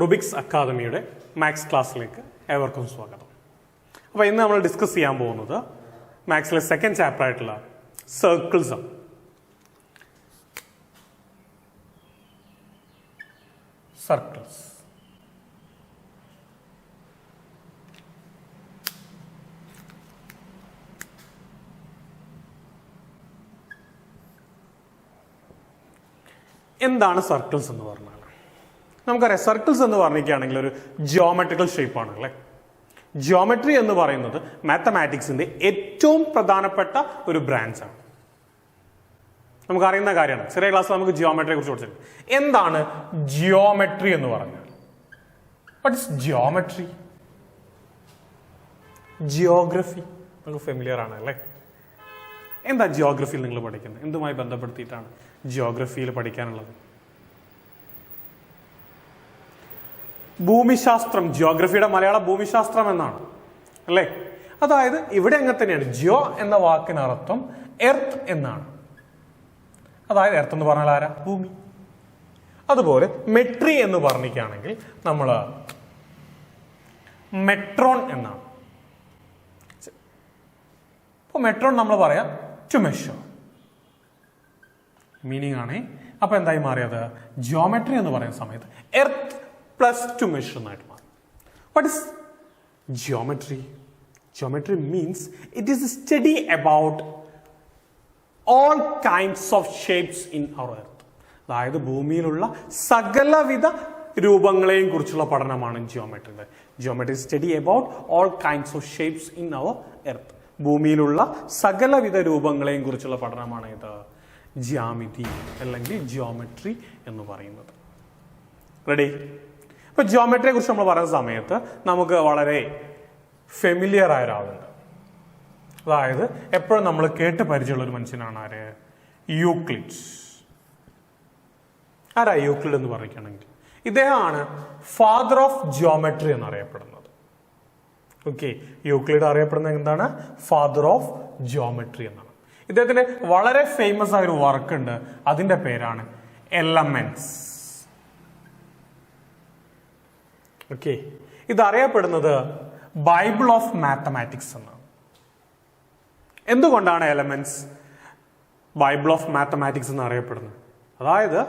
Rubik's അക്കാദമിയുടെ maths ക്ലാസ്സിലേക്ക് ഏവർക്കും സ്വാഗതം. അപ്പോൾ ഇന്ന് നമ്മൾ ഡിസ്കസ് ചെയ്യാൻ പോകുന്നത് മാത്സിലെ സെക്കൻഡ് ചാപ്റ്റർ ആയിട്ടുള്ള സർക്കിൾസ് ആണ്. സർക്കിൾസ് എന്താണ് സർക്കിൾസ് എന്ന് പറഞ്ഞാൽ നമുക്കറിയാം, സർക്കിൾസ് എന്ന് പറഞ്ഞിരിക്കുകയാണെങ്കിൽ ഒരു ജിയോമെട്രിക്കൽ ഷേപ്പാണ് അല്ലേ. ജിയോമെട്രി എന്ന് പറയുന്നത് മാത്തമാറ്റിക്സിന്റെ ഏറ്റവും പ്രധാനപ്പെട്ട ഒരു ബ്രാഞ്ചാണ്. നമുക്കറിയുന്ന കാര്യമാണ്, ചെറിയ ക്ലാസ് നമുക്ക് ജിയോമെട്രിയെ കുറിച്ച് പഠിച്ചിട്ടുണ്ട്. എന്താണ് ജിയോമെട്രി എന്ന് പറഞ്ഞാൽ? What is geometry? ജിയോഗ്രഫി നമുക്ക് ഫെമിലിയർ ആണ് അല്ലേ. എന്താ ജിയോഗ്രഫിയിൽ നിങ്ങൾ പഠിക്കുന്നത്? എന്തുമായി ബന്ധപ്പെടുത്തിയിട്ടാണ് ജിയോഗ്രഫിയിൽ പഠിക്കാനുള്ളത്? ഭൂമിശാസ്ത്രം. ജിയോഗ്രഫിയുടെ മലയാള ഭൂമിശാസ്ത്രം എന്നാണ് അല്ലേ. അതായത് ഇവിടെ അങ്ങനെ തന്നെയാണ്. ജിയോ എന്ന വാക്കിനർത്ഥം എർത്ത് എന്നാണ്. അതായത് എർത്ത് എന്ന് പറഞ്ഞാൽ ആരാ? ഭൂമി. അതുപോലെ മെട്രി എന്ന് പറഞ്ഞിരിക്കുകയാണെങ്കിൽ നമ്മൾ മെട്രോൺ എന്നാണ്. ഇപ്പൊ മെട്രോൺ നമ്മൾ പറയാം ടു മെഷർ മീനിങ് ആണ്. അപ്പൊ എന്തായി മാറിയത്? ജിയോമെട്രി എന്ന് പറയുന്ന സമയത്ത് എർത്ത് പ്ലസ് ടു മെഷർ എന്നായിട്ട് മാറി. What is geometry? Geometry means it is study about all kinds of shapes in our earth. അതായത് ഭൂമിയിലുള്ള സകലവിധ രൂപങ്ങളെയും കുറിച്ചുള്ള പഠനമാണ് geometry. Geometry study about all kinds of shapes in our earth. ഭൂമിയിലുള്ള സകലവിധ രൂപങ്ങളെയും കുറിച്ചുള്ള പഠനമാണ് ഇത് ജ്യാമിതി അല്ലെങ്കിൽ ജിയോമെട്രി എന്ന് പറയുന്നത്. റെഡി? ഇപ്പൊ ജിയോമെട്രിയെ കുറിച്ച് നമ്മൾ പറയുന്ന സമയത്ത് നമുക്ക് വളരെ ഫെമിലിയർ ആയ ഒരാളുണ്ട്. അതായത് എപ്പോഴും നമ്മൾ കേട്ട് പരിചയമുള്ള ഒരു മനുഷ്യനാണ് ആര്? യൂക്ലിഡ്. ആരാ യൂക്ലിഡ് എന്ന് പറയുകയാണെങ്കിൽ? ഇദ്ദേഹമാണ് ഫാദർ ഓഫ് ജിയോമെട്രി എന്നറിയപ്പെടുന്നത്. ഓക്കെ, യൂക്ലിഡ് അറിയപ്പെടുന്നത് എന്താണ്? ഫാദർ ഓഫ് ജിയോമെട്രി എന്നാണ്. ഇദ്ദേഹത്തിന് വളരെ ഫേമസ് ആയ ഒരു വർക്ക് ഉണ്ട്, അതിന്റെ പേരാണ് എലമെന്റ്സ്. ഓക്കെ, ഇത് അറിയപ്പെടുന്നത് ബൈബിൾ ഓഫ് മാത്തമാറ്റിക്സ് എന്നാണ്. എന്തുകൊണ്ടാണ് എലമെന്റ്സ് ബൈബിൾ ഓഫ് മാത്തമാറ്റിക്സ് എന്ന് അറിയപ്പെടുന്നത്? അതായത്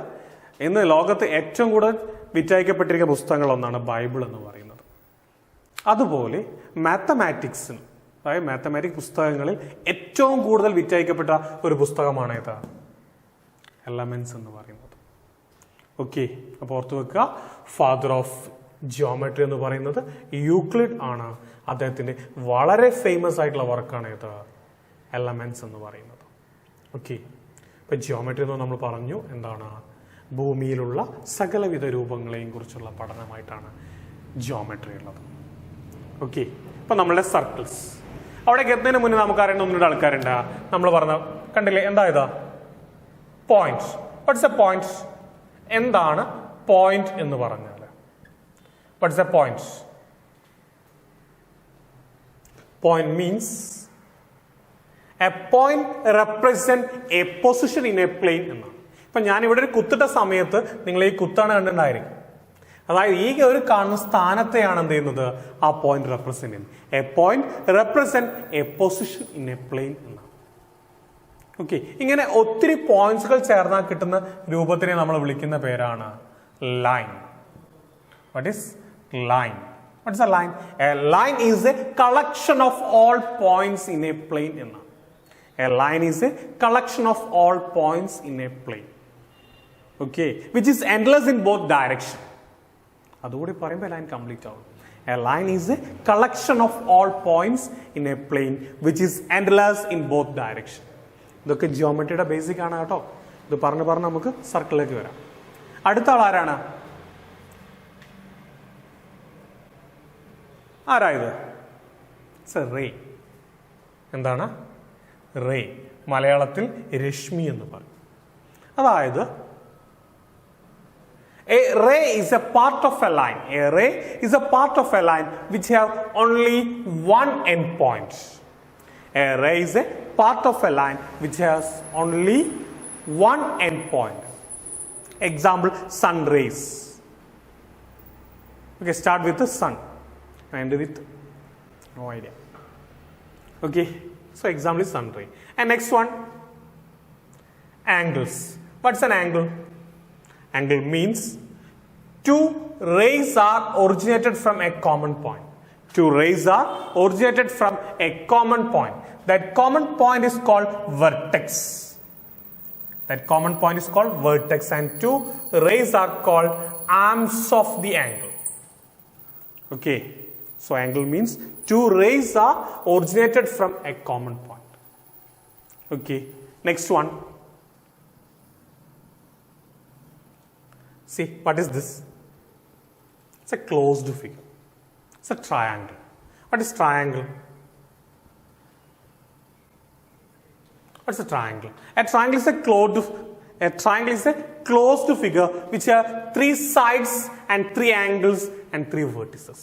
ഇന്ന് ലോകത്ത് ഏറ്റവും കൂടുതൽ വിറ്റഴിക്കപ്പെട്ടിരിക്കുന്ന പുസ്തകങ്ങളൊന്നാണ് ബൈബിൾ എന്ന് പറയുന്നത്. അതുപോലെ മാത്തമാറ്റിക്സിന്, അതായത് മാത്തമാറ്റിക്സ് പുസ്തകങ്ങളിൽ ഏറ്റവും കൂടുതൽ വിറ്റഴിക്കപ്പെട്ട ഒരു പുസ്തകമാണ് ഏതാ? എലമെന്റ്സ് എന്ന് പറയുന്നത്. ഓക്കെ, അപ്പോൾ ഓർത്തു വെക്കുക, ഫാദർ ഓഫ് ജിയോമെട്രി എന്ന് പറയുന്നത് യൂക്ലിഡ് ആണ്. അദ്ദേഹത്തിന്റെ വളരെ ഫേമസ് ആയിട്ടുള്ള വർക്കാണ് ഏത്? എലമെന്റ്സ് എന്ന് പറയുന്നത്. ഓക്കെ, ഇപ്പൊ ജിയോമെട്രി എന്ന് നമ്മൾ പറഞ്ഞു എന്താണ്? ഭൂമിയിലുള്ള സകലവിധ രൂപങ്ങളെയും കുറിച്ചുള്ള പഠനമായിട്ടാണ് ജിയോമെട്രി ഉള്ളത്. ഓക്കെ, ഇപ്പൊ നമ്മളുടെ സർക്കിൾസ് അവിടേക്ക് എത്തുന്നതിന് മുന്നേ നമുക്ക് അറിയുന്ന ഒന്നിട്ട് ആൾക്കാരുണ്ട്. നമ്മൾ പറഞ്ഞ കണ്ടില്ലേ, എന്താ ഇതാ? പോയിന്റ്. What's a point? എന്താണ് പോയിന്റ് എന്ന് പറഞ്ഞാൽ? What's a point? Point means a point represent a position in a plane എന്നാണ്. ഇപ്പൊ ഞാൻ ഇവിടെ ഒരു കുത്തിട്ട സമയത്ത് നിങ്ങൾ ഈ കുത്താണ് കണ്ടിട്ടുണ്ടായിരിക്കും. അതായത് ഈ ഒരു കാണുന്ന സ്ഥാനത്തെയാണ് എന്ത് ചെയ്യുന്നത്? ആ പോയിന്റ് റെപ്രസെന്റ് ചെയ്യുന്നത്. A point represent a position in a plane എന്നാണ്. ഓക്കെ, ഇങ്ങനെ ഒത്തിരി പോയിന്റ്സുകൾ ചേർന്നാൽ കിട്ടുന്ന രൂപത്തിനെ നമ്മൾ വിളിക്കുന്ന പേരാണ് line. What is line? What is a line? A line is a collection of all points in a plane എന്നാണ്. A line is a collection of all points in a plane. Okay, which is endless in both direction. അതുകൂടി പറയുമ്പോൾ line complete ആവും. A line is a collection of all points in a plain which is endless in both direction. ഇതൊക്കെ ജിയോമെട്രിയുടെ basic ആണ് കേട്ടോ. ഇത് പറഞ്ഞ് നമുക്ക് സർക്കിളിലേക്ക് വരാം. അടുത്ത ആൾ ആരാണ്? ആരായത്? റേ. എന്താണ് റേ? മലയാളത്തിൽ രശ്മി എന്ന് പറയും. അതായത് a ray is a part of a line. A ray is a part of a line which have only one end point. A ray is a part of a line which has only one end point. Example, sun rays. Okay, start with the sun and end with no idea. Okay, so example is sun ray. And next one, angles. What's an angle? Angle means two rays are originated from a common point. Two rays are originated from a common point. That common point is called vertex. That common point is called vertex, and two rays are called arms of the angle. Okay, so angle means two rays are originated from a common point. Okay, next one. See, what is this? It's a closed figure. It's a triangle. What is triangle? What's a triangle? A triangle is a closed figure which have three sides and three angles and three vertices.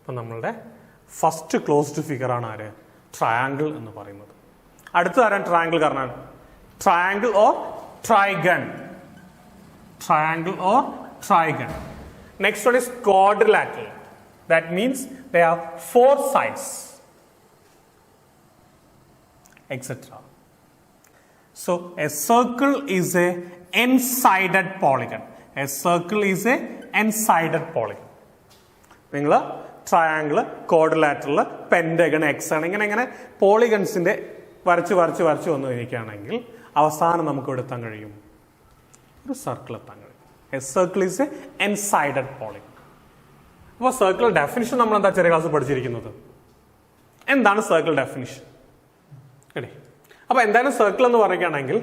So, we first closed figure is triangle. Triangle. Triangle or trigon. Triangle or trigon. Next one is quadrilateral. That means they have four sides, etc. So a circle is a n-sided polygon. A circle is a n-sided polygon. Triangle, quadrilateral, pentagon, hexagon, polygons in the varchu on the avasana namukku eduthan കഴിയും. ഒരു circle എത്താൻ കഴിയും. A circle is a n-sided polygon. അപ്പോൾ circle definition നമ്മൾ എന്താ ചെറിയ class പഠിച്ചിരിക്കുന്നത്? എന്താണ് circle definition? അല്ലേ? അപ്പോൾ എന്താണ് സർക്കിൾ എന്ന് പറയുകയാണെങ്കിൽ,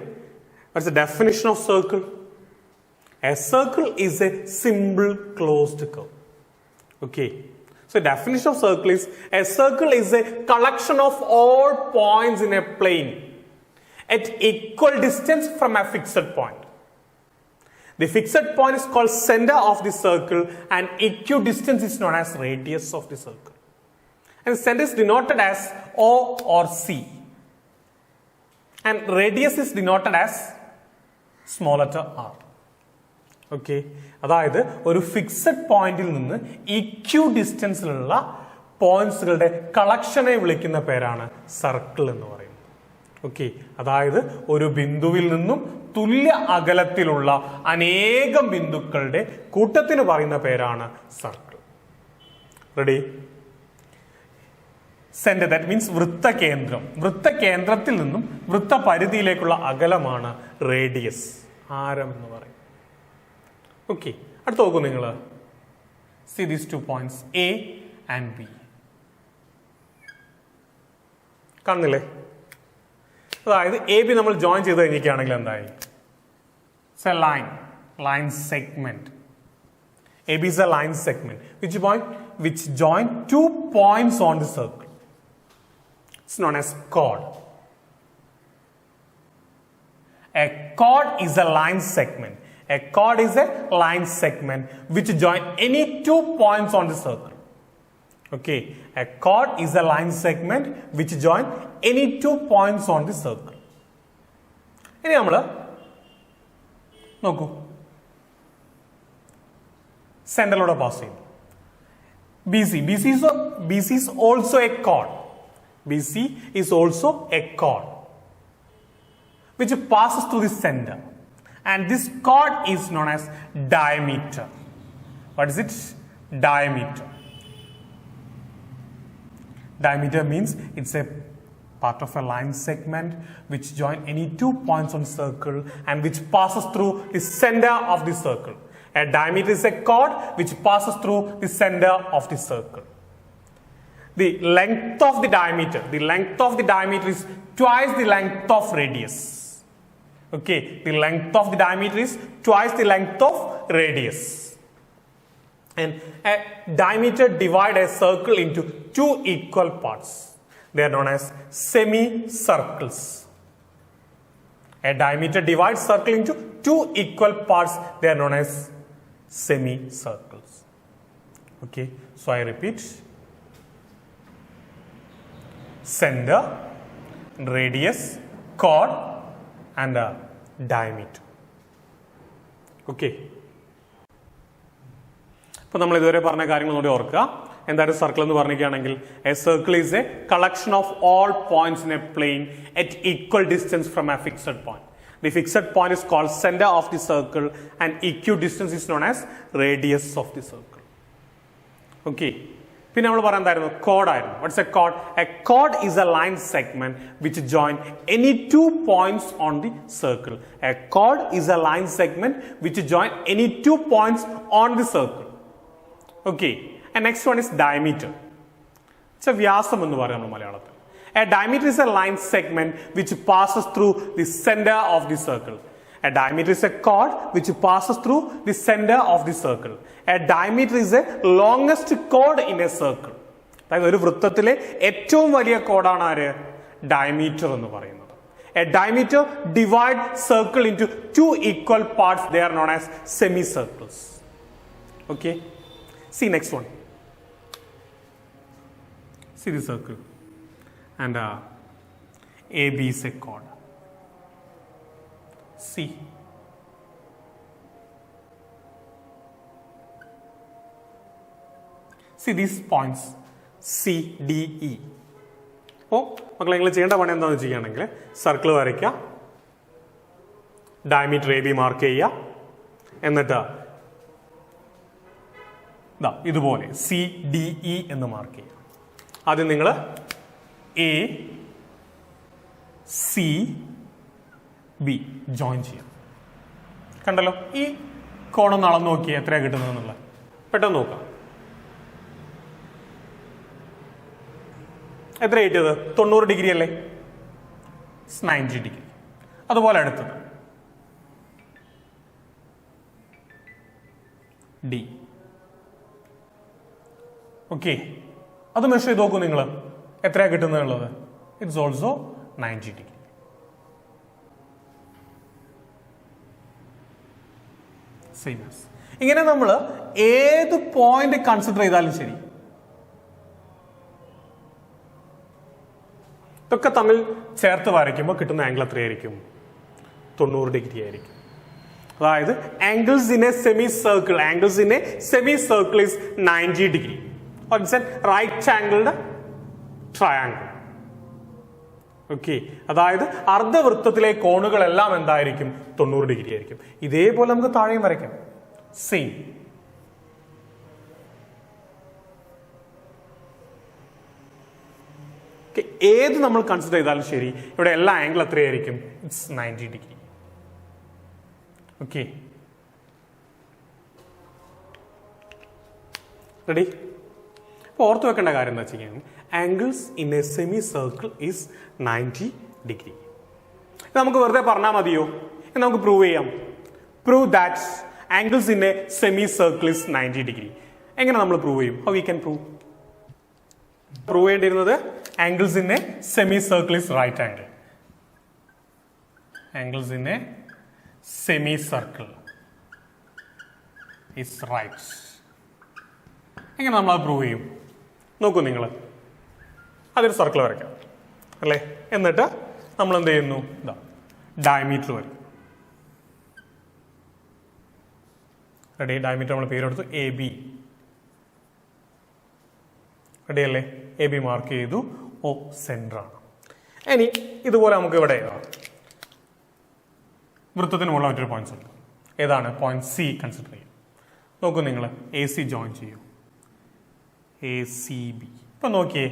what's the definition of circle? A circle is a simple closed curve. Okay. So definition of circle is, a circle is a collection of all points in a plane at equal distance from a fixed point. The fixed point is called center of the circle, and equidistance is known as radius of the circle. And the center is denoted as O or C. And radius is denoted as small letter r. Okay. അതായത് ഒരു fixed പോയിന്റിൽ നിന്ന് ഇക്വിഡിസ്റ്റൻസിലുള്ള പോയിന്റ്സുകളുടെ കളക്ഷനെ വിളിക്കുന്ന പേരാണ് circle എന്ന് പറയുന്നത്. Okay, അതായത് ഒരു ബിന്ദുവിൽ നിന്നും തുല്യ അകലത്തിലുള്ള അനേകം ബിന്ദുക്കളുടെ കൂട്ടത്തിന് പറയുന്ന പേരാണ് circle. Ready? Centre, that means വൃത്തകേന്ദ്രം. വൃത്തകേന്ദ്രത്തിൽ നിന്നും വൃത്തപരിധിയിലേക്കുള്ള അകലമാണ് റേഡിയസ്, ആരം എന്ന് പറയും. ഓക്കെ, അടുത്ത് നോക്കൂ നിങ്ങൾ. C these two points A and B. കാണുന്നില്ലേ? അതായത് എ ബി നമ്മൾ ജോയിൻ ചെയ്ത് കഴിഞ്ഞിരിക്കുകയാണെങ്കിൽ എന്തായി? It's A line segment. A B is a line segment which join 2 points on the circle. It's known as chord. A chord is a line segment. A chord is a line segment which join any 2 points on the circle. Okay, a chord is a line segment which join any 2 points on the circle. ഇനി നമ്മൾ നോക്കൂ, സെന്ററിലൂടെ pass ചെയ്യും. BC is also a chord. BC is also a chord which passes through the center, and this chord is known as diameter. What is it? Diameter. Diameter means it's a part of a line segment which join any 2 points on the circle and which passes through the center of the circle. A diameter is a chord which passes through the center of the circle. The length of the diameter is twice the length of radius. Okay, the length of the diameter is twice the length of radius. And a diameter divides a circle into 2 equal parts. They are known as semicircles. A diameter divides circle into 2 equal parts. They are known as semicircles. Okay, so I repeat: center, radius, chord, and diameter. Okay. അപ്പൊ നമ്മൾ ഇതുവരെ പറഞ്ഞ കാര്യങ്ങൾ കൂടി ഓർക്കുക. എന്തായാലും circle എന്ന് പറഞ്ഞിരിക്കുകയാണെങ്കിൽ a circle is a collection of all points in a plane at equal distance from a fixed point. The fixed point is called center of the circle and equidistance is known as radius of the circle. Okay. പിന്നെ നമ്മൾ പറയാൻ എന്തായിരുന്നു? chord ആയിരുന്നു. What's a chord? A chord is a line segment which join any two points on the circle. A chord is a line segment which join any two points on the circle. Okay. And next one is diameter. It's a വ്യാസം എന്ന് പറയാം നമ്മൾ മലയാളത്തിൽ. A diameter is a line segment which passes through the center of the circle. A diameter is a chord which passes through the center of the circle. A diameter is a longest chord in a circle. അതായത് ഒരു വൃത്തത്തിലെ ഏറ്റവും വലിയ കോഡാണ് ആര്? Diameter എന്ന് പറയുന്നത്. A diameter divide circle into two equal parts. They are known as semicircles. Okay. See next one. See the circle. And AB is a chord. C. See these points C, D, E. അപ്പോൾ മക്കളെ നിങ്ങൾ ചെയ്യേണ്ട പണി എന്താണെന്ന് ചെയ്യുകയാണെങ്കിൽ circle വരയ്ക്കുക, diameter A B mark ചെയ്യുക, എന്നിട്ട് ഇതുപോലെ സി ഡി ഇ എന്ന് മാർക്ക് ചെയ്യുക. ആദ്യം നിങ്ങൾ എ സി ബി ജോയിൻ ചെയ്യാം. കണ്ടല്ലോ, ഈ കോണൊന്ന് അളന്ന് നോക്കി എത്രയാണ് കിട്ടുന്നത് എന്നുള്ളത്. പെട്ടെന്ന് നോക്കാം. എത്ര കിട്ടിയത്? 90 ഡിഗ്രി അല്ലേ? 90 ഡിഗ്രി. അതുപോലെ അടുത്തത് ഡി. ഓക്കെ, അത് മെഷർ ചെയ്ത് നോക്കൂ നിങ്ങൾ, എത്രയാണ് കിട്ടുന്നത്? It's also 90 degree. Same as. ഇങ്ങനെ നമ്മൾ ഏത് പോയിന്റ് കൺസിഡർ ചെയ്താലും ശരി, ഇതൊക്കെ തമ്മിൽ ചേർത്ത് വരയ്ക്കുമ്പോൾ കിട്ടുന്ന ആംഗിൾ എത്രയായിരിക്കും? 90 ഡിഗ്രി ആയിരിക്കും. അതായത് angles in a semi circle, angles in a semi circle is 90 degree. Or it's a right angled triangle. Okay, അതായത് അർദ്ധവൃത്തത്തിലെ കോണുകളെല്ലാം എന്തായിരിക്കും? 90 ഡിഗ്രി ആയിരിക്കും. ഇതേപോലെ നമുക്ക് താഴെയും വരയ്ക്കാം. സെയിം. ഏത് നമ്മൾ കൺസിഡർ ചെയ്താലും ശരി, ഇവിടെ എല്ലാ ആംഗിൾ എത്രയായിരിക്കും? It's 90 degree. Okay, ready? ഓർത്ത് വെക്കേണ്ട കാര്യം എന്താ വെച്ച് കഴിഞ്ഞാൽ angles in a semi circle is 90 degree. നമുക്ക് വെറുതെ പറഞ്ഞാൽ മതിയോ? നമുക്ക് പ്രൂവ് ചെയ്യാം. Prove that angles in a semi circle is 90 degree. എങ്ങനെ നമ്മൾ പ്രൂവ് ചെയ്യും? How we can prove? Prove ചെയ്യേണ്ടിയിരുന്നത് angles in a semi circle is right angle. Angles in a semi circle is right. എങ്ങനെ നമ്മൾ അത് prove ചെയ്യും? നോക്കൂ നിങ്ങൾ, അതൊരു സർക്കിൾ വരയ്ക്കാം അല്ലേ? എന്നിട്ട് നമ്മൾ എന്ത് ചെയ്യുന്നു? ഡയമീറ്റർ വരയ്ക്കും. റെഡി? ഡയമീറ്റർ നമ്മൾ പേരെടുത്തു എ ബി. റെഡി അല്ലേ? എ ബി മാർക്ക് ചെയ്തു. ഓ സെന്റർ ആണ്. ഇനി ഇതുപോലെ നമുക്ക് ഇവിടെ വൃത്തത്തിന് മുകളിൽ മറ്റൊരു പോയിന്റ്സ് ഉണ്ട്. ഏതാണ്? പോയിന്റ് സി കൺസിഡർ ചെയ്യും. നോക്കൂ നിങ്ങൾ, എ സി ജോയിൻ ചെയ്യൂ. A C B. ഇപ്പൊ നോക്കിയേ,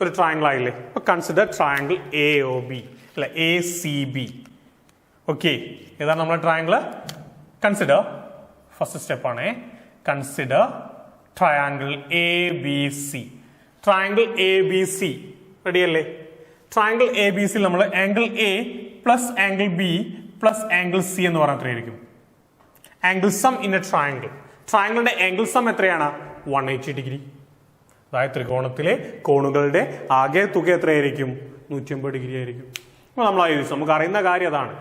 ഒരു ട്രയാങ്കിൾ ആയില്ലേ? ഇപ്പൊ consider triangle A O B അല്ല, എ സി ബി. ഓക്കെ, ഏതാണ് നമ്മുടെ ട്രയാങ്കിൾ? കൺസിഡർ, ഫസ്റ്റ് സ്റ്റെപ്പ് ആണ്, consider triangle A B C. Triangle A B C ready അല്ലേ? ട്രയാങ്കിൾ എ ബി സിയിൽ നമ്മൾ angle A plus angle B plus angle C എന്ന് പറഞ്ഞാൽ എത്രയായിരിക്കും? Angle sum in a triangle. ട്രയാങ്കിളിന്റെ ആംഗിൾ സം എത്രയാണ്? 180 degree. അതായത് ത്രികോണത്തിലെ കോണുകളുടെ ആകെ തുക എത്രയായിരിക്കും? 180 ഡിഗ്രി ആയിരിക്കും. അപ്പോൾ നമ്മൾ ആ യൂസ്, നമുക്ക് അറിയുന്ന കാര്യം അതാണ്.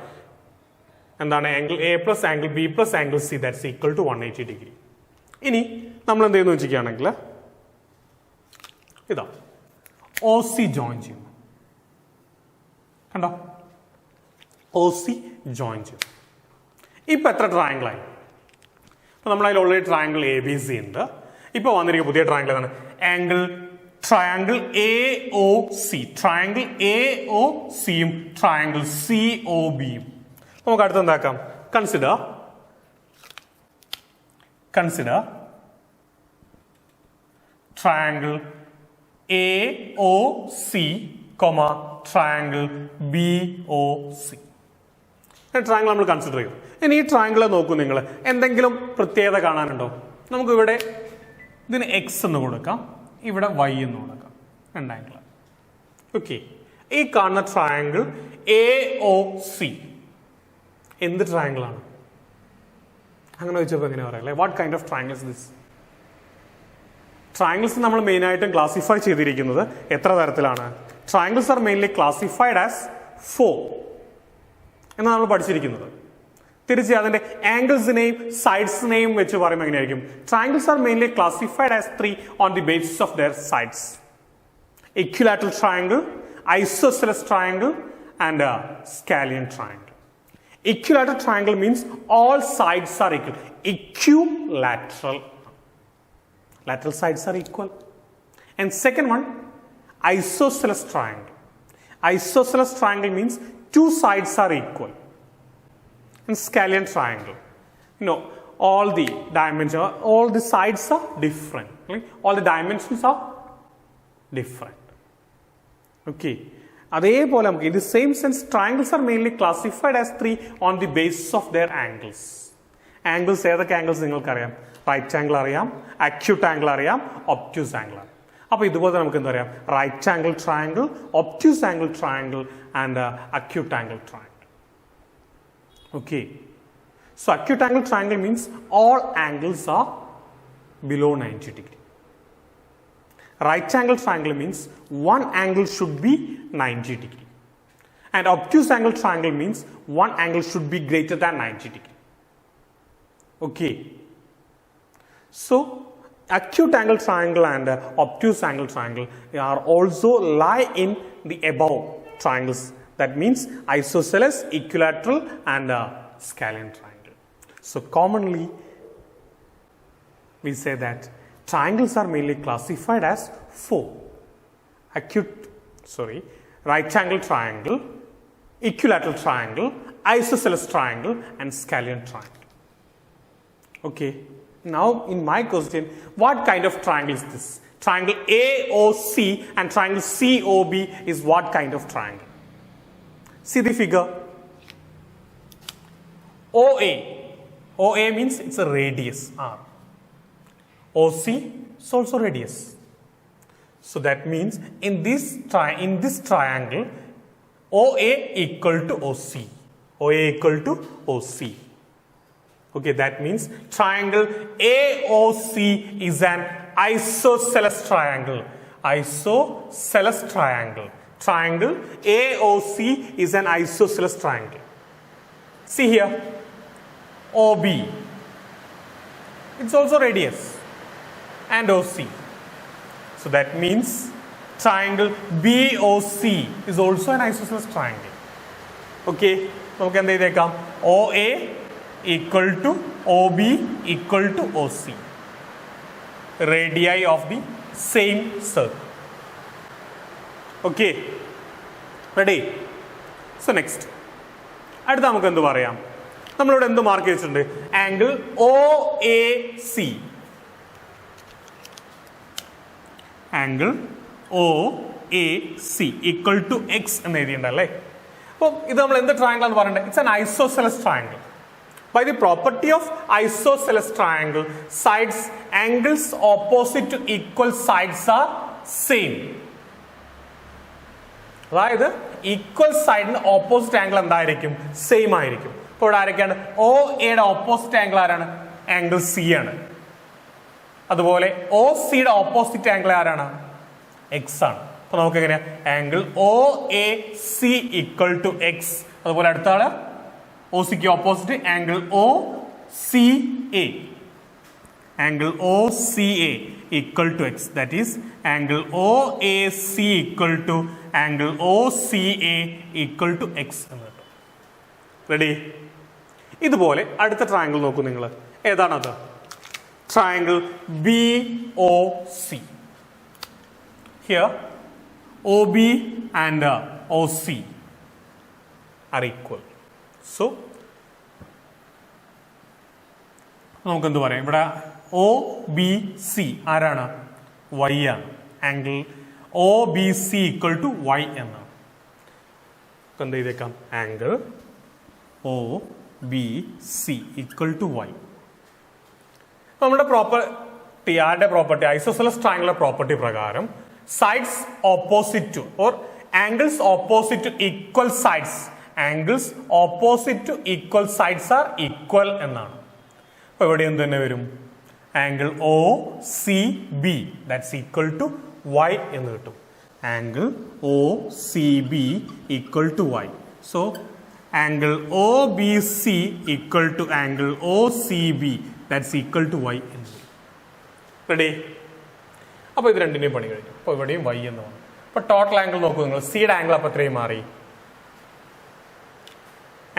എന്താണ്? Angle A plus angle B plus angle C that's equal to 180 degree. ഇനി നമ്മൾ എന്ത് ചെയ്യുന്നു വെച്ചിരിക്കുകയാണെങ്കിൽ ഇതാ ഒ സി ജോയിൻ ചെയ്യുന്നു. കണ്ടോ? ഒ സി ജോയിൻ ചെയ്തു. ഇപ്പൊ എത്ര ട്രയാങ്കിൾ ആയി? അപ്പോൾ നമ്മളതിൽ already triangle A B C ഉണ്ട്. ഇപ്പോൾ വന്നിരിക്കുന്ന പുതിയ ട്രയാങ്കിൾ ഏതാണ്? Triangle A O C. Triangle A O സിയും ട്രയാങ്കിൾ സി ഒ ബിയും. നമുക്ക് അടുത്ത് എന്താക്കാം? Consider triangle AOC, triangle BOC. Triangle നമ്മൾ കൺസിഡർ ചെയ്തു. ഇനി ഈ ട്രയാങ്കിൾ നോക്കൂ നിങ്ങൾ, എന്തെങ്കിലും പ്രത്യേകത കാണാനുണ്ടോ? നമുക്ക് ഇവിടെ ഇതിന് എക്സ് എന്ന് കൊടുക്കാം, ഇവിടെ വൈ എന്ന് കൊടുക്കാം. രണ്ട് ആംഗിൾ. ഓക്കെ, ഈ കാണുന്ന ട്രയാങ്കിൾ AOC എന്ത് ട്രയാങ്കിൾ ആണ്? അങ്ങനെ വെച്ചപ്പോൾ എങ്ങനെ പറയാം? What kind of triangle is this? Triangles നമ്മൾ മെയിൻ ആയിട്ടും ക്ലാസിഫൈ ചെയ്തിരിക്കുന്നത് എത്ര തരത്തിലാണ്? Triangles are mainly classified as 4 എന്ന് നമ്മൾ പഠിച്ചിരിക്കുന്നത്. തിരിച്ച് അതിന്റെ ആംഗിൾസിനെയും സൈഡ്സിനെയും വെച്ച് പറയുമ്പോൾ എങ്ങനെയായിരിക്കും? Triangles are mainly classified as 3 on the basis of their sides. Equilateral triangle, isosceles triangle and scalene triangle. Equilateral triangle means all sides are equal. Equilateral. Lateral sides are equal. And second one, isosceles triangle. Isosceles triangle means 2 sides are equal. And scalene triangle, all the dimensions, all the sides are different. All the dimensions are different. Okay. അതേപോലെ നമുക്ക് in the same sense triangles are mainly classified as 3 on the basis of their angles. Angles ഏതൊക്കെ angles നിങ്ങൾക്കറിയാം? Right angle അറിയാം, acute angle അറിയാം, obtuse angle അറിയാം. അപ്പോൾ ഇതുപോലെ നമുക്ക് എന്താ പറയാം? Right angle triangle, obtuse angle triangle and acute angle triangle. Okay, so acute angle triangle means all angles are below 90 degree. Right angle triangle means one angle should be 90 degree. And obtuse angle triangle means one angle should be greater than 90 degree. Okay. So, acute angle triangle and obtuse angle triangle are also lie in the above triangles. That means isosceles, equilateral and scalene triangle. So, commonly we say that triangles are mainly classified as 4. Right angle triangle, equilateral triangle, isosceles triangle and scalene triangle. Okay, now in my question, what kind of triangle is this? Triangle AOC and triangle COB is what kind of triangle? See the figure. OA means it's a radius R. OC is also radius. So that means in this triangle, OA equal to OC. OA equal to OC. Okay, that means triangle AOC is an isosceles triangle. Isosceles triangle. Triangle AOC is an isosceles triangle. See here, OB. It's also radius. And OC. So that means triangle BOC is also an isosceles triangle. Okay, നമുക്ക് എന്ത് ചെയ്തേക്കാം? OA equal to OB equal to OC. Radii of the same circle. Okay, ready? So next, അടുത്ത നമുക്ക് എന്ത് പറയാം? നമ്മളിവിടെ എന്ത് mark ചെയ്തിട്ടുണ്ട്? Angle OAC. Angle OAC equal to x എന്ന് എഴുതിയിട്ടുണ്ടല്ലേ. അപ്പോൾ ഇത് നമ്മൾ എന്ത് ട്രയാംഗിൾ ആണ് പറയണ്ടത്? It's an isosceles triangle. By the property of isosceles triangle, sides, angles opposite to equal sides are same. അതായത് ഈക്വൽ സൈഡിന് ഓപ്പോസിറ്റ് ആംഗിൾ എന്തായിരിക്കും? സെയിം ആയിരിക്കും. ഇപ്പോൾ ഇവിടെ ആരൊക്കെയാണ്? OAയുടെ ഓപ്പോസിറ്റ് ആംഗിൾ ആരാണ്? ആംഗിൾ C ആണ്. അതുപോലെ OCയുടെ ഓപ്പോസിറ്റ് ആംഗിൾ ആരാണ്? X ആണ്. അപ്പൊ നമുക്ക് എങ്ങനെയാ? Angle OAC equal to X. അതുപോലെ അടുത്ത ആള് OCക്ക് opposite angle OCA. Angle OCA equal to X. That is angle OAC equal to angle OCA equal to X എന്ന് കിട്ടും. റെഡി? ഇതുപോലെ അടുത്ത ട്രയാംഗിൾ നോക്കൂ നിങ്ങൾ. ഏതാണത്? triangle BOC. Here OB and OC are equal. So നമുക്ക് എന്ത് പറയാം, ഇവിടെ ഒ ബി സി ആരാണ്? വൈ ആണ്. Angle O B C equal to Y എന്നാണ്. എന്ത് ചെയ്തേക്കാം? Angle O B C equal to Y. നമ്മുടെ പ്രോപ്പർട്ടി, ആരുടെ പ്രോപ്പർട്ടി? ഐസോസെലസ് ട്രയാംഗുലർ പ്രോപ്പർട്ടി പ്രകാരം sides opposite to or angles opposite to equal sides, angles opposite to equal sides are equal എന്നാണ്. അപ്പോൾ ഇവിടെ എന്ത് തന്നെ വരും? Angle O C B that's equal to Y എന്ന് കിട്ടും. Angle O C B equal to Y. So angle O B C equal to angle O C B that's equal to Y എന്ന് വരും. റെഡി? അപ്പോൾ ഇത് രണ്ടിനെയും പണി കഴിഞ്ഞു. അപ്പോൾ ഇവിടെയും വൈ എന്ന് വന്നു. അപ്പോൾ ടോട്ടൽ ആംഗിൾ നോക്കൂ നിങ്ങൾ. സിയുടെ ആംഗിൾ അപ്പോൾ എത്രയും മാറി?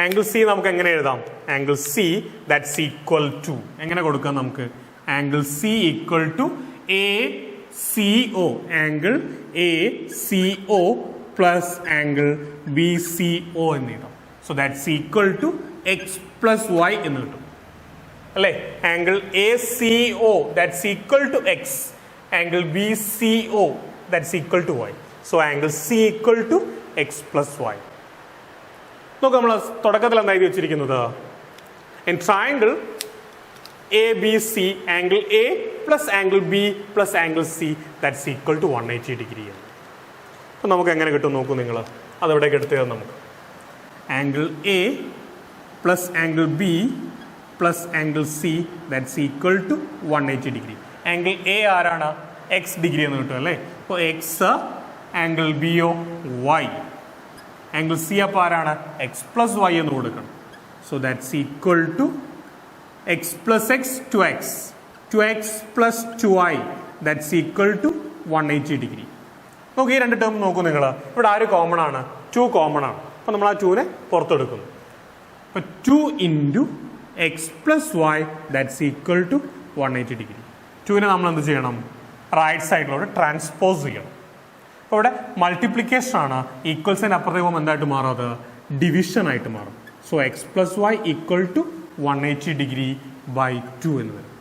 ആംഗിൾ സി നമുക്ക് എങ്ങനെ എഴുതാം? Angle C that's equal to, എങ്ങനെ കൊടുക്കാം നമുക്ക്? Angle C equal to A C O, angle A C O plus angle B C O എന്ന് എഴുതാം. So that's equal to X plus Y എന്ന് കിട്ടും അല്ലേ? Angle A C O that's equal to X, angle B C O that's equal to Y. So angle C equal to X plus Y. നോക്ക്, നമ്മൾ തുടക്കത്തിൽ എന്താ എഴുതി വെച്ചിരിക്കുന്നത്? In triangle A B C angle A plus angle B plus angle C that's equal to 180 degree. അപ്പം നമുക്ക് എങ്ങനെ കിട്ടും നോക്കൂ നിങ്ങൾ. അതെവിടേക്ക് എടുത്തത്? നമുക്ക് angle A plus angle B plus angle C that's equal to 180 degree. Angle A ആരാണ്? എക്സ് ഡിഗ്രി എന്ന് കിട്ടും അല്ലേ? അപ്പോൾ X, angle B O Y, angle C അപ്പോൾ ആരാണ്? എക്സ് പ്ലസ് വൈ എന്ന് കൊടുക്കണം. So that's equal to X plus X two X, two X plus two Y that's equal to 180 degree. നോക്ക്, ഈ രണ്ട് ടേം നോക്കൂ നിങ്ങൾ. ഇവിടെ ആര് കോമൺ ആണ്? 2 കോമൺ ആണ്. അപ്പോൾ നമ്മൾ ആ 2നെ പുറത്തെടുക്കുന്നു. അപ്പോൾ 2 into X plus Y that's equal to 180 degree. 2നെ നമ്മൾ എന്ത് ചെയ്യണം? റൈറ്റ് സൈഡിലോട്ട് ട്രാൻസ്പോസ് ചെയ്യണം. അപ്പോൾ ഇവിടെ മൾട്ടിപ്ലിക്കേഷൻ ആണ്. ഈക്വൽസിന് അപ്പുറത്തേക്ക് പോകുമ്പോൾ എന്തായിട്ട് മാറും? അത് ഡിവിഷൻ ആയിട്ട് മാറും. So X plus Y equal to 180 degree by 2 എന്ന് വരും.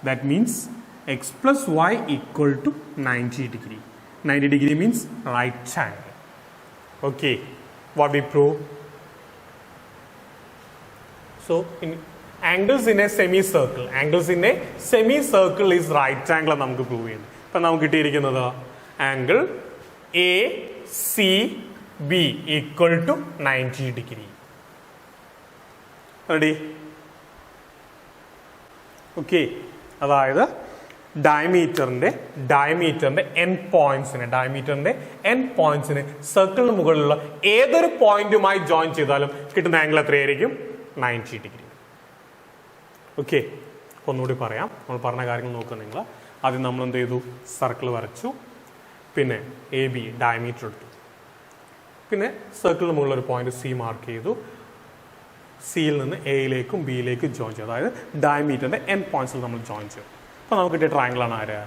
That means X plus Y equal to 90 degree. 90 degree means right angle. Okay, what we prove? So angles in a semicircle, angles in a semicircle is right angle നമുക്ക് prove ചെയ്യുന്നു. ഇപ്പം നമുക്ക് കിട്ടിയിരിക്കുന്നത് angle A C B equal to 90 degree. Ready? Okay, അതായത് ഡയമീറ്ററിന്റെ N പോയിന്റ്സിന് സർക്കിളിന് മുകളിലുള്ള ഏതൊരു പോയിന്റുമായി ജോയിൻ ചെയ്താലും കിട്ടുന്ന ആംഗിൾ എത്രയായിരിക്കും? 90 ഡിഗ്രി. ഓക്കെ, ഒന്നുകൂടി പറയാം. നമ്മൾ പറഞ്ഞ കാര്യങ്ങൾ നോക്കുക നിങ്ങൾ. ആദ്യം നമ്മൾ എന്ത് ചെയ്തു? സർക്കിൾ വരച്ചു, പിന്നെ എ ബി ഡയമീറ്റർ എടുത്തു, പിന്നെ സർക്കിളിന് മുകളിൽ ഒരു പോയിന്റ് സി മാർക്ക് ചെയ്തു, സിയിൽ നിന്ന് എയിലേക്കും ബിയിലേക്കും ജോയിൻ ചെയ്തു. അതായത് ഡയമീറ്ററിന്റെ എൻ പോയിന്റ്സിൽ നമ്മൾ ജോയിൻ ചെയ്തു. അപ്പോൾ നമുക്ക് കിട്ടിയ ട്രയാംഗിൾ ആണ് ആര്?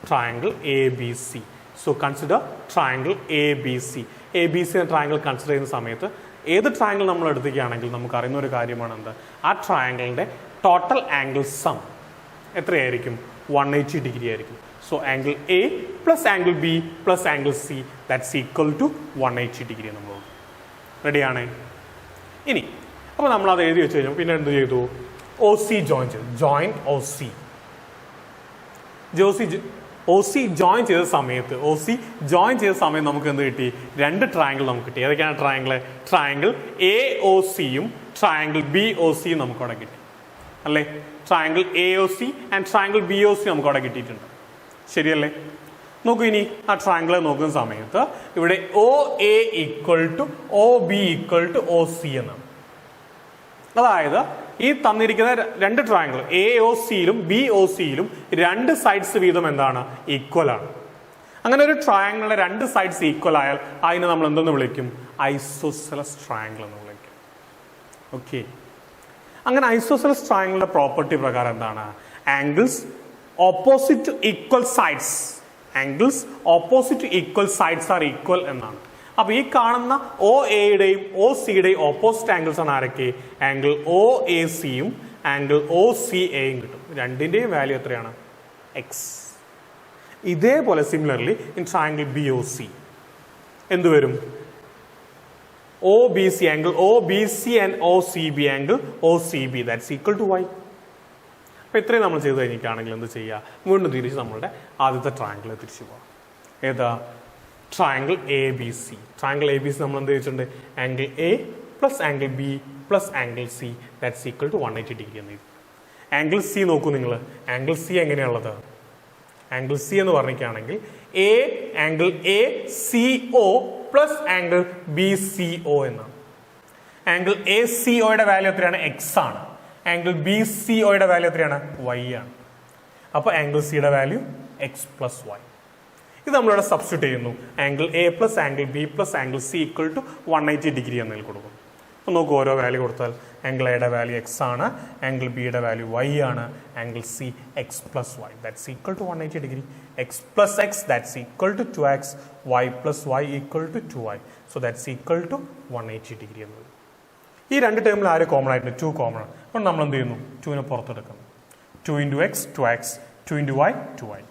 Triangle A B C. So consider triangle A B C. A B C എന്ന ട്രയാംഗിൾ കൺസിഡർ ചെയ്യുന്ന സമയത്ത് ഏത് ട്രയാംഗിൾ നമ്മൾ എടുക്കുകയാണെങ്കിൽ നമുക്ക് അറിയുന്ന ഒരു കാര്യമാണ് എന്ത്? ആ ട്രയാംഗിളിന്റെ ടോട്ടൽ ആംഗിൾ സം എത്രയായിരിക്കും? 180 ഡിഗ്രി ആയിരിക്കും. So angle A plus angle B plus angle C that's equal to 180 degree. നമ്മൾ റെഡിയാണ്? ഇനി അപ്പോൾ നമ്മൾ അത് എഴുതി വെച്ച് കഴിഞ്ഞാൽ പിന്നെ എന്ത് ചെയ്തു? ഒ സി ജോയിൻ ചെയ്തു. ജോയിൻ ഒ സി ജോയിൻ ചെയ്ത സമയത്ത് നമുക്ക് എന്ത് കിട്ടി? രണ്ട് ട്രയാംഗിൾ നമുക്ക് കിട്ടി. ഏതൊക്കെയാണ് ട്രയാംഗിൾ? ട്രയാംഗിൾ എ ഒ സിയും ട്രയാംഗിൾ ബി ഒ സിയും നമുക്ക് അവിടെ കിട്ടി അല്ലേ? Triangle A O C and triangle B O C നമുക്ക് അവിടെ കിട്ടിയിട്ടുണ്ട്. ശരിയല്ലേ? നോക്കൂ, ഇനി ആ ട്രയാംഗിൾ നോക്കുന്ന സമയത്ത് ഇവിടെ O A equal to O B equal to O C എന്നാണ്. അതായത് ഈ തന്നിരിക്കുന്ന രണ്ട് ട്രയാംഗിൾ എ ഒ സിയിലും ബി ഒ സിയിലും രണ്ട് സൈഡ്സ് വീതം എന്താണ്? ഈക്വൽ ആണ്. അങ്ങനെ ഒരു ട്രയാംഗിളിന്റെ രണ്ട് സൈഡ്സ് ഈക്വൽ ആയാൽ അതിനെ നമ്മൾ എന്തെന്ന് വിളിക്കും? ഐസോസെലസ് ട്രയാംഗിൾ എന്ന് വിളിക്കും. ഓക്കെ, അങ്ങനെ ഐസോസെലസ് ട്രയാംഗിളിന്റെ പ്രോപ്പർട്ടി പ്രകാരം എന്താണ്? Angles opposite to equal sides, angles opposite to equal sides are equal എന്നാണ്. അപ്പൊ ഈ കാണുന്ന ഒ എയുടെയും ഒ സിയുടെയും ഓപ്പോസിറ്റ് ആംഗിൾസ് ആണ് ആരൊക്കെ? ആംഗിൾ ഒ എ സിയും ആംഗിൾ ഒ സി എയും കിട്ടും. രണ്ടിന്റെയും വാല്യൂ എത്രയാണ്? എക്സ്. ഇതേപോലെ similarly in triangle B O C എന്തുവരും? O B C angle O B C and O C B angle O C B that's equal to Y. അപ്പൊ ഇത്രയും നമ്മൾ ചെയ്ത് കഴിഞ്ഞിട്ടാണെങ്കിൽ എന്ത് ചെയ്യുക? വീണ്ടും തിരിച്ച് നമ്മളുടെ ആദ്യത്തെ ട്രയാംഗിൾ തിരിച്ചു പോവാം. ഏതാ? Triangle A B C. Triangle A B C നമ്മൾ എന്ത് വെച്ചിട്ടുണ്ട്? Angle A plus angle B plus angle C that's equal to 180 degree എന്ന്. ആംഗിൾ സി നോക്കൂ നിങ്ങൾ. ആംഗിൾ സി എങ്ങനെയുള്ളത്? ആംഗിൾ സി എന്ന് പറഞ്ഞിരിക്കുകയാണെങ്കിൽ a angle A C O plus angle B C O എന്നാണ്. ആംഗിൾ എ സി ഒയുടെ value എത്രയാണ്? X ആണ്. ആംഗിൾ ബി സി ഒയുടെ വാല്യൂ എത്രയാണ്? വൈ ആണ്. അപ്പൊ ആംഗിൾ സിയുടെ വാല്യൂ എക്സ് പ്ലസ് വൈ. ഇത് നമ്മളിവിടെ സബ്സ്റ്റിറ്റ്യൂട്ട് ചെയ്യുന്നു. Angle A plus angle B plus angle C equal to 180 degree എന്നതിൽ കൊടുക്കും. അപ്പോൾ നോക്കൂ, ഓരോ വാല്യൂ കൊടുത്താൽ ആംഗിൾ എയുടെ വാല്യൂ എക്സ് ആണ്, ആംഗിൾ ബിയുടെ വാല്യൂ വൈ ആണ്, angle C X plus Y that's equal to 180 degree. X plus X that's equal to 2x, Y plus Y equal to 2y. So that's equal to 180 degree എന്നത്. ഈ രണ്ട് ടേമിൽ ആര് common ആയിട്ടുണ്ട്? 2 common ആണ്. അപ്പോൾ നമ്മൾ എന്ത് ചെയ്യുന്നു? 2നെ പുറത്തെടുക്കുന്നു. 2 × x 2x, 2 × y 2y.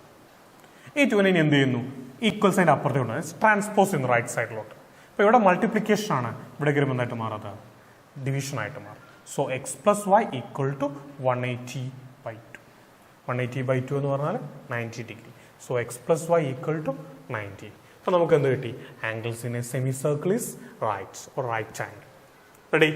ഈ 2നെ ഇനി എന്ത് ചെയ്യുന്നു? ഈക്വൽ സൈൻ അപ്പുറത്തെ കൊണ്ട് ട്രാൻസ്പോസ് ചെയ്യുന്നു റൈറ്റ് സൈഡിലോട്ട്. അപ്പോൾ ഇവിടെ മൾട്ടിപ്ലിക്കേഷൻ ആണ്, ഇവിടെ വരുമ്പോൾ എന്തായിട്ട് മാറാതെ ഡിവിഷൻ ആയിട്ട് മാറും. So X plus Y equal to 180/2. 180/2 എന്ന് പറഞ്ഞാൽ 90 degree. So X plus Y equal to 90. അപ്പോൾ നമുക്ക് എന്ത് കിട്ടി? Angles in a semi circle is right or right angle. Ready?